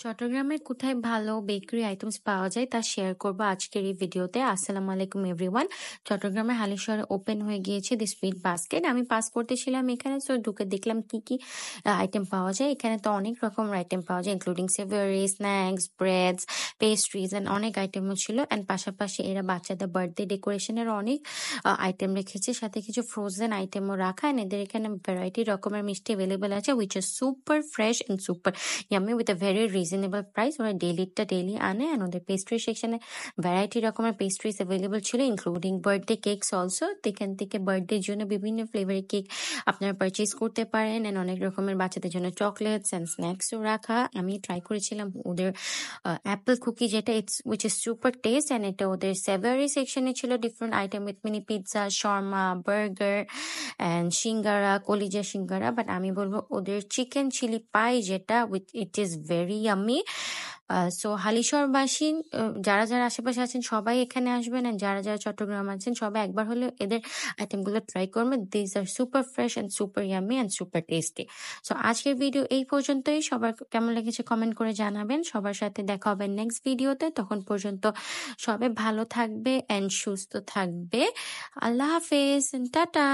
চট্টগ্রামে কোথায় ভালো বেকারি আইটেমস পাওয়া যায় তা শেয়ার করব আজকের এই ভিডিওতে। আসসালামু আলাইকুম এভরিওয়ান। চট্টগ্রামে হালিশহরে ওপেন হয়ে গিয়েছে দি সুইট বাস্কেট। আমি পাস করতেছিলাম এখানে, সো ঢুকে দেখলাম কি কি আইটেম পাওয়া যায়। এখানে তো অনেক রকমের আইটেম পাওয়া যায়, including savoury snacks, breads, pastries and অনেক আইটেমও ছিল। এন্ড পাশাপাশি এরা বাচ্চাদের বার্থডে ডেকোরেশনের অনেক আইটেম রেখেছে, সাথে কিছু ফ্রোজেন আইটেমও রাখা। এন্ড এদের এখানে ভ্যারাইটি রকমের মিষ্টি অ্যাভেলেবল আছে, which is super fresh and super yummy with a very reasonable price. ওরা ডেলি আনে অ্যান্ড ওদের পেস্ট্রি সেকশনে ভ্যারাইটি রকমের পেস্ট্রিজ অ্যাভেলেবল ছিল, ইনক্লুডিং বার্থডে কেকস অলসো। এখান থেকে বার্থডের জন্য বিভিন্ন ফ্লেভারের কেক আপনারা পারচেজ করতে পারেন। অ্যান্ড অনেক রকমের বাচ্চাদের জন্য চকলেটস অ্যান্ড স্ন্যাক্সও রাখা। আমি ট্রাই করেছিলাম ওদের অ্যাপেল কুকি, যেটা it's which is super taste. And এটা ওদের সেভারি সেকশনে ছিল different item with mini pizza, shawarma, burger and সিঙ্গারা, কলিজা সিঙ্গারা। বাট আমি বলবো ওদের চিকেন চিলি পাই যেটা with it is very yummy. So হালিশহরবাসী যারা যারা আশেপাশে আছেন সবাই এখানে আসবেন, and যারা যারা চট্টগ্রাম আছেন সবাই একবার হলে এদের আইটেমগুলো ট্রাই করবেন। This are super fresh and super yummy and super tasty. So আজকের ভিডিও এই পর্যন্তই। সবার কেমন লেগেছে কমেন্ট করে জানাবেন। সবার সাথে দেখা হবে নেক্সট ভিডিওতে। তখন পর্যন্ত সবাই ভালো থাকবে অ্যান্ড সুস্থ থাকবে। আল্লাহ হাফেজ, টাটা।